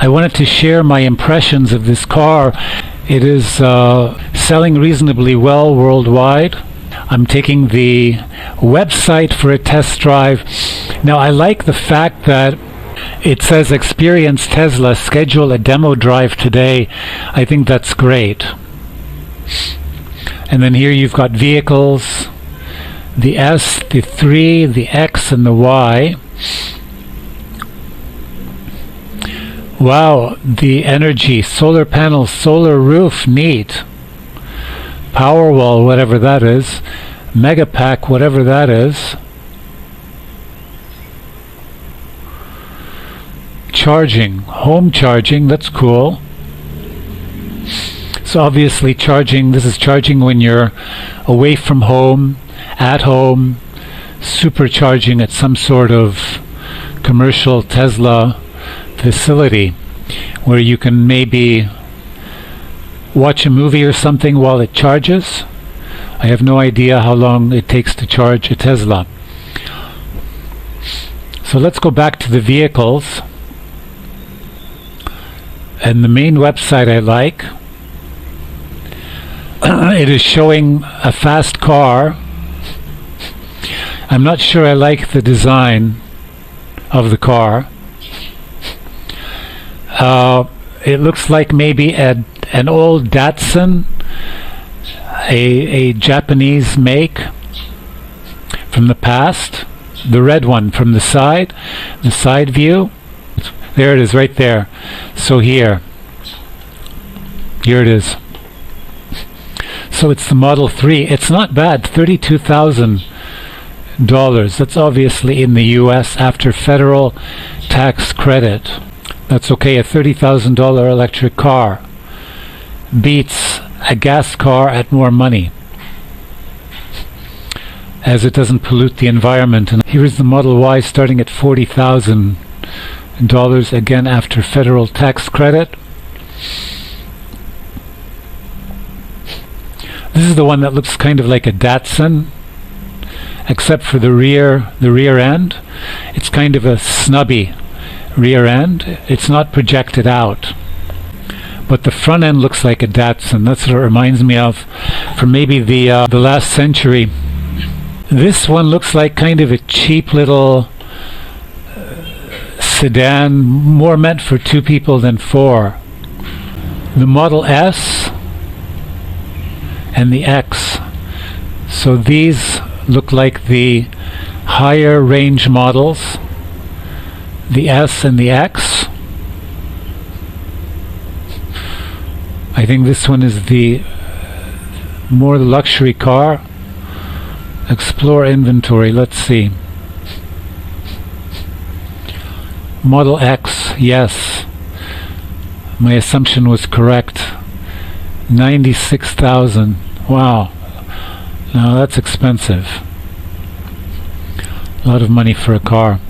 I wanted to share my impressions of this car. It is selling reasonably well worldwide. I'm taking the website for a test drive. Now, I like the fact that it says experience Tesla, schedule a demo drive today. I think that's great. And then here you've got vehicles, the S, the 3, the X, and the Y. Wow, the energy, solar panels, solar roof, neat. Powerwall, whatever that is. Megapack, whatever that is. Charging, home charging, that's cool. So obviously charging, this is charging when you're away from home, at home, supercharging at some sort of commercial Tesla facility where you can maybe watch a movie or something while it charges. I have no idea how long it takes to charge a Tesla. So let's go back to the vehicles. And the main website I like, it is showing a fast car. I'm not sure I like the design of the car. It looks like maybe an old Datsun, a Japanese make from the past. The red one from the side view. There it is right there. So here it is. So it's the Model 3. It's not bad, $32,000. That's obviously in the US after federal tax credit. That's okay, a $30,000 electric car beats a gas car at more money, as it doesn't pollute the environment. And here's the Model Y starting at $40,000, again after federal tax credit. This is the one that looks kind of like a Datsun, except for the rear end. It's kind of a snubby rear end. It's not projected out, but the front end looks like a Datsun. That's what it reminds me of from maybe the last century. This one looks like kind of a cheap little sedan, more meant for 2 people than 4. The Model S and the X. So these look like the higher range models, the S and the X. I think this one is the more luxury car. Explore inventory, let's see. Model X, yes. My assumption was correct. 96,000. Wow. Now that's expensive. A lot of money for a car.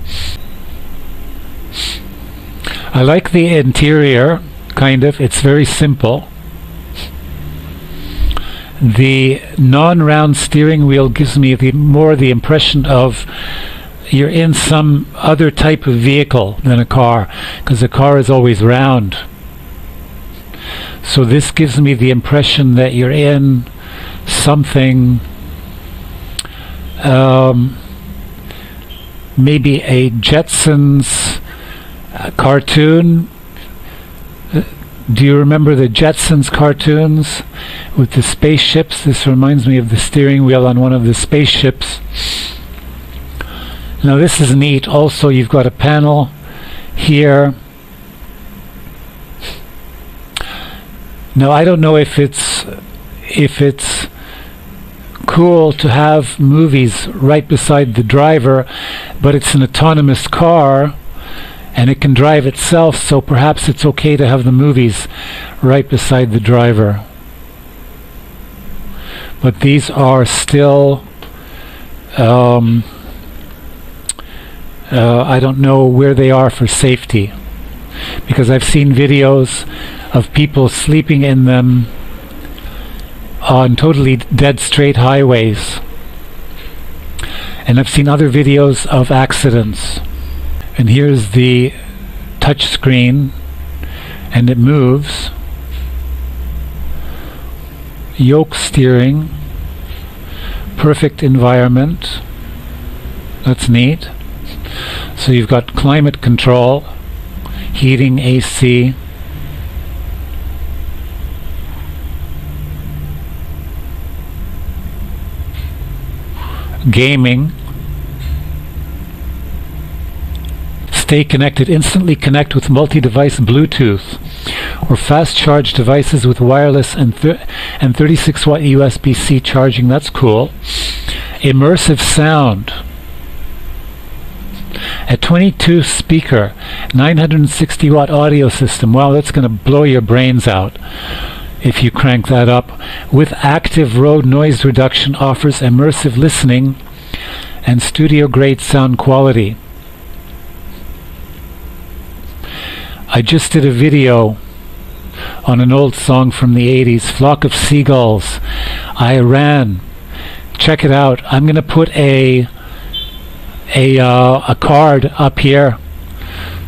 I like the interior, kind of. It's very simple. The non-round steering wheel gives me more the impression of you're in some other type of vehicle than a car, because a car is always round. So this gives me the impression that you're in something, maybe a Jetsons cartoon. Do you remember the Jetsons cartoons with the spaceships? This reminds me of the steering wheel on one of the spaceships. Now this is neat. Also, you've got a panel here. Now I don't know if it's cool to have movies right beside the driver, but it's an autonomous car and it can drive itself, so perhaps it's okay to have the movies right beside the driver. But these are still I don't know where they are for safety, because I've seen videos of people sleeping in them on totally dead straight highways, and I've seen other videos of accidents. And here's the touch screen and it moves. Yoke steering, perfect environment. That's neat. So you've got climate control, heating, AC. Gaming. Stay connected. Instantly connect with multi-device Bluetooth or fast charge devices with wireless and 36 watt USB-C charging. That's cool. Immersive sound. A 22 speaker 960 watt audio system. Wow, that's going to blow your brains out if you crank that up. With active road noise reduction, offers immersive listening and studio grade sound quality. I just did a video on an old song from the 80s, Flock of Seagulls, Iran. Check it out. I'm going to put a card up here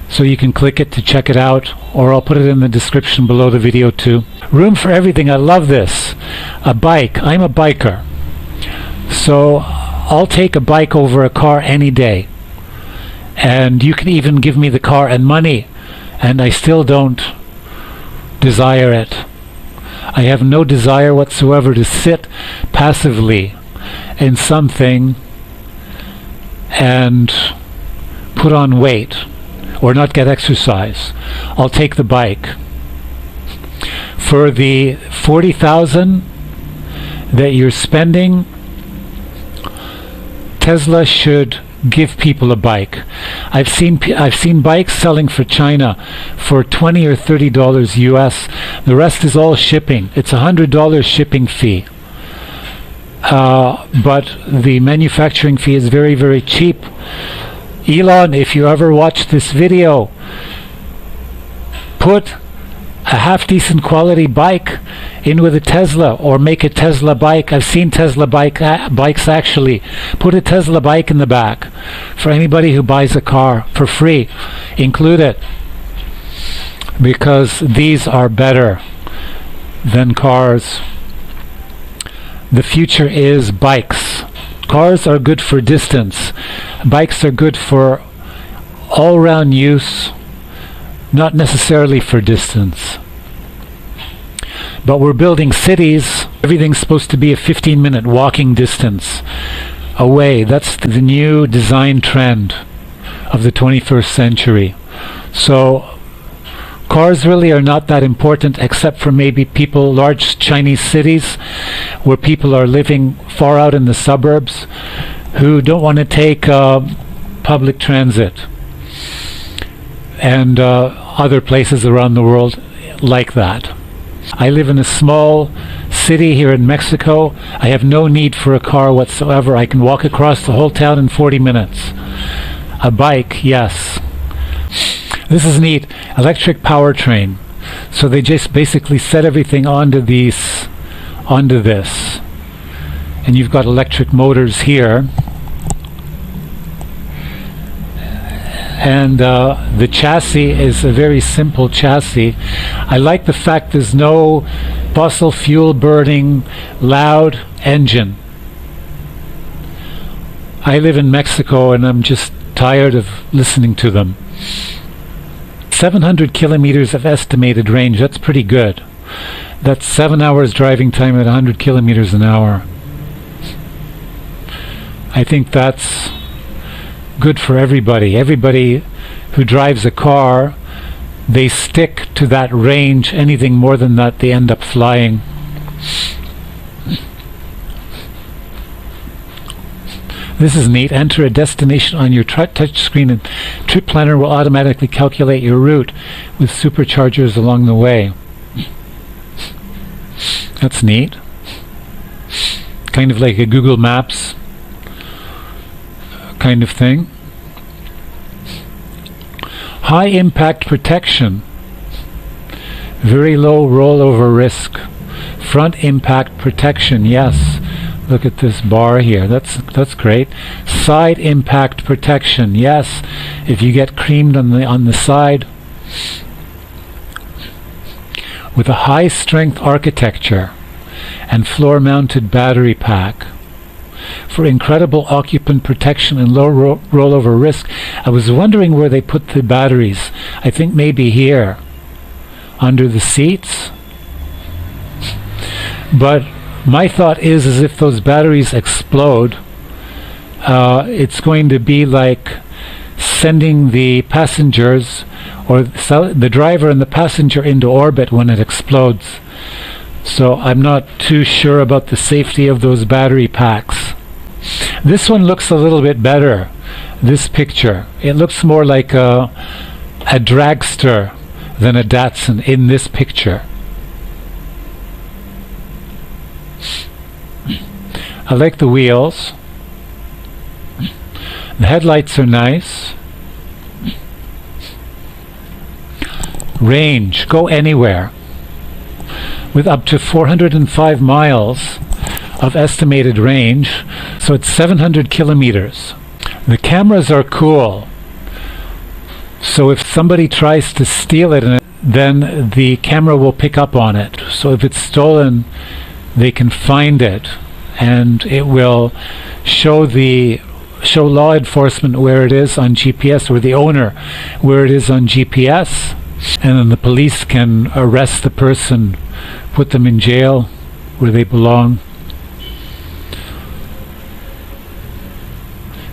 so you can click it to check it out, or I'll put it in the description below the video too. Room for everything. I love this. A bike. I'm a biker, so I'll take a bike over a car any day, and you can even give me the car and money and I still don't desire it. I have no desire whatsoever to sit passively in something and put on weight or not get exercise. I'll take the bike. For the $40,000 that you're spending, Tesla should give people a bike. I've seen bikes selling for China for $20 or $30 US. The rest is all shipping. It's $100 shipping fee. But the manufacturing fee is very, very cheap. Elon, if you ever watch this video, put a half decent quality bike in with a Tesla, or make a Tesla bike. I've seen Tesla bikes actually. Put a Tesla bike in the back for anybody who buys a car for free. Include it, because these are better than cars. The future is bikes. Cars are good for distance. Bikes are good for all-round use, not necessarily for distance. But we're building cities. Everything's supposed to be a 15-minute walking distance away. That's the new design trend of the 21st century. So cars really are not that important, except for maybe people, large Chinese cities where people are living far out in the suburbs who don't want to take public transit, and other places around the world like that. I live in a small city here in Mexico. I have no need for a car whatsoever. I can walk across the whole town in 40 minutes. A bike, yes. This is neat. Electric powertrain. So they just basically set everything onto this. And you've got electric motors here. And the chassis is a very simple chassis. I like the fact there's no fossil fuel burning loud engine. I live in Mexico and I'm just tired of listening to them. 700 kilometers of estimated range. That's pretty good. That's 7 hours driving time at 100 kilometers an hour. I think that's good for everybody. Everybody who drives a car, they stick to that range. Anything more than that, they end up flying. This is neat. Enter a destination on your touch screen, and Trip Planner will automatically calculate your route with superchargers along the way. That's neat. Kind of like a Google Maps kind of thing. High impact protection. Very low rollover risk. Front impact protection, yes. Look at this bar here. That's great. Side impact protection, yes. If you get creamed on the side. with a high-strength architecture and floor-mounted battery pack for incredible occupant protection and low rollover risk. I was wondering where they put the batteries. I think maybe here, under the seats. But my thought is if those batteries explode, it's going to be like sending the passengers or the driver and the passenger into orbit when it explodes. So I'm not too sure about the safety of those battery packs. This one looks a little bit better, this picture. It looks more like a dragster than a Datsun in this picture. I like the wheels. The headlights are nice. Range, go anywhere. With up to 405 miles of estimated range, so it's 700 kilometers. The cameras are cool, so if somebody tries to steal it, then the camera will pick up on it. So if it's stolen, they can find it, and it will show law enforcement where it is on GPS, or the owner where it is on GPS, and then the police can arrest the person, put them in jail where they belong.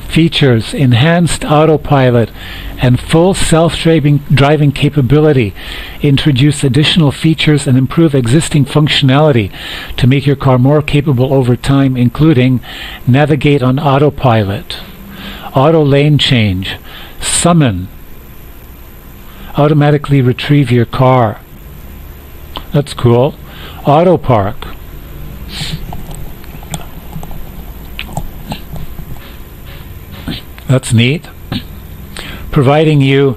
Features: enhanced autopilot and full self-driving capability. Introduce additional features and improve existing functionality to make your car more capable over time, including navigate on autopilot, auto lane change, summon, automatically retrieve your car. That's cool. Auto park. That's neat. Providing you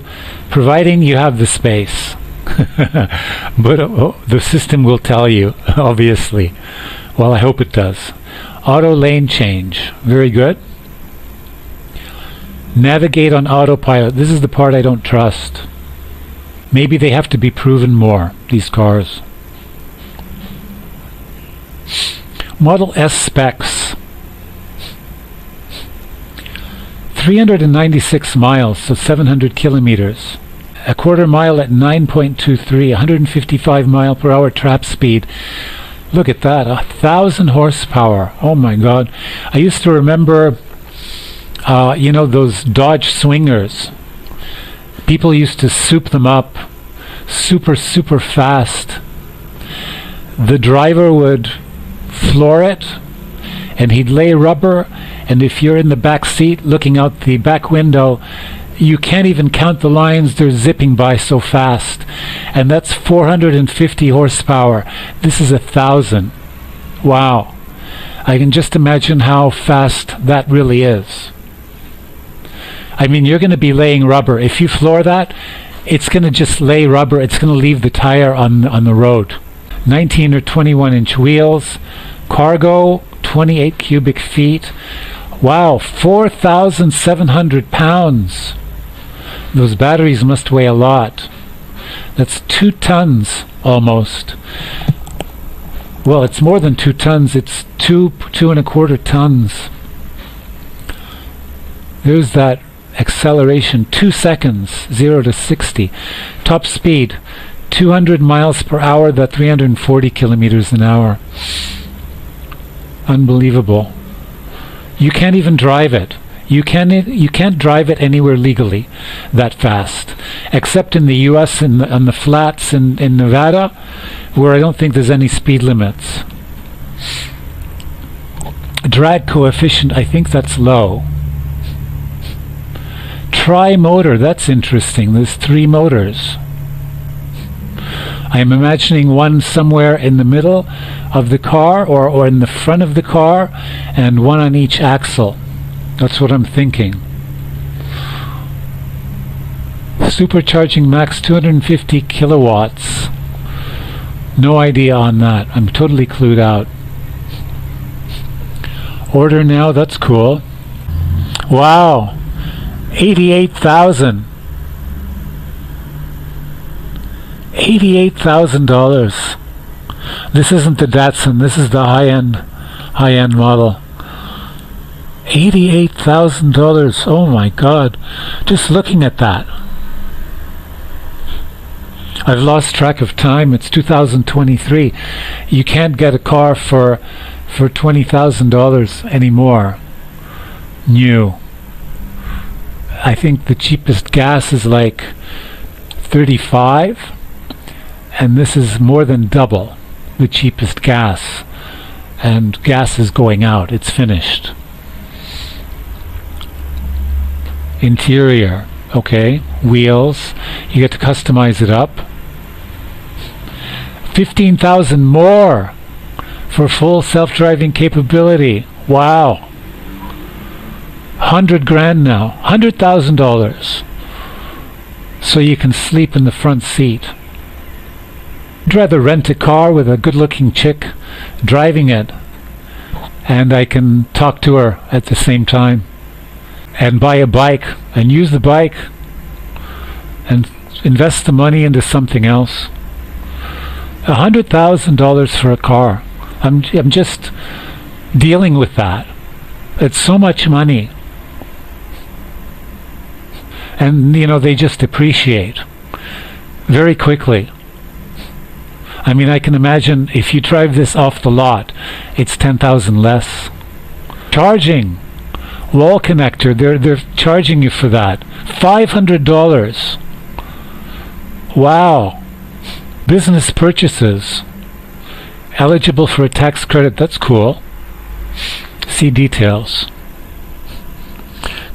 have the space. But the system will tell you, obviously. Well, I hope it does. Auto lane change. Very good. Navigate on autopilot. This is the part I don't trust. Maybe they have to be proven more, these cars. Model S specs. 396 miles, so 700 kilometers. A quarter mile at 9.23, 155 mile per hour trap speed. Look at that, 1,000 horsepower. Oh my God. I used to remember, those Dodge Swingers. People used to soup them up super fast. The driver would floor it, and he'd lay rubber, and if you're in the back seat looking out the back window, you can't even count the lines. They're zipping by so fast. And that's 450 horsepower. This is 1,000. Wow. I can just imagine how fast that really is. I mean, you're going to be laying rubber. If you floor that, it's going to just lay rubber. It's going to leave the tire on the road. 19 or 21 inch wheels. Cargo, 28 cubic feet. Wow, 4,700 pounds. Those batteries must weigh a lot. That's 2 tons almost. Well, it's more than 2 tons. It's 2.25 tons. There's that acceleration, 2 seconds, 0 to 60. Top speed, 200 miles per hour, that's 340 kilometers an hour. Unbelievable. You can't even drive it. You can't drive it anywhere legally that fast, except in the U.S. on the flats in Nevada, where I don't think there's any speed limits. Drag coefficient, I think that's low. Tri-motor, that's interesting. There's 3 motors. I'm imagining one somewhere in the middle of the car or in the front of the car, and one on each axle. That's what I'm thinking. Supercharging max 250 kilowatts. No idea on that. I'm totally clued out. Order now, that's cool. Wow. 88,000. $88,000. This isn't the Datsun, this is the high-end model. $88,000. Oh my God. Just looking at that. I've lost track of time. It's 2023. You can't get a car for $20,000 anymore. New. I think the cheapest gas is like 35, and this is more than double the cheapest gas. And gas is going out. It's finished. Interior. Okay. Wheels. You get to customize it up. 15,000 more for full self-driving capability. Wow. 100 grand now. $100,000. So you can sleep in the front seat. I'd rather rent a car with a good-looking chick driving it, and I can talk to her at the same time, and buy a bike and use the bike and invest the money into something else. $100,000 for a car. I'm just dealing with that. It's so much money. And you know, they just appreciate very quickly. I mean, I can imagine if you drive this off the lot, it's 10,000 less. Charging, wall connector, they're charging you for that. $500. Wow. Business purchases, eligible for a tax credit. That's cool. See details.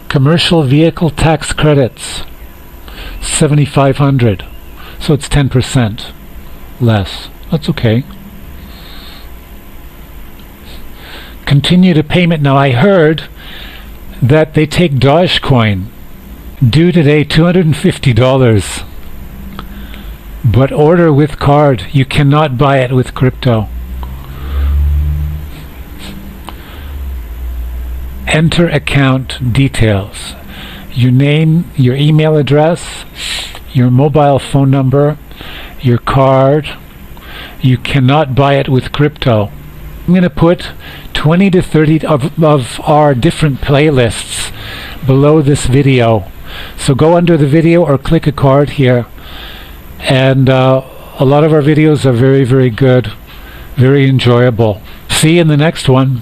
Commercial vehicle tax credits, $7,500. So it's 10% less. That's okay. Continue to payment. Now I heard that they take Dogecoin. Due today, $250. But order with card. You cannot buy it with crypto. Enter account details. Your name, your email address, your mobile phone number, your card. You cannot buy it with crypto. I'm going to put 20 to 30 of our different playlists below this video. So go under the video or click a card here. And a lot of our videos are very, very good, very enjoyable. See you in the next one.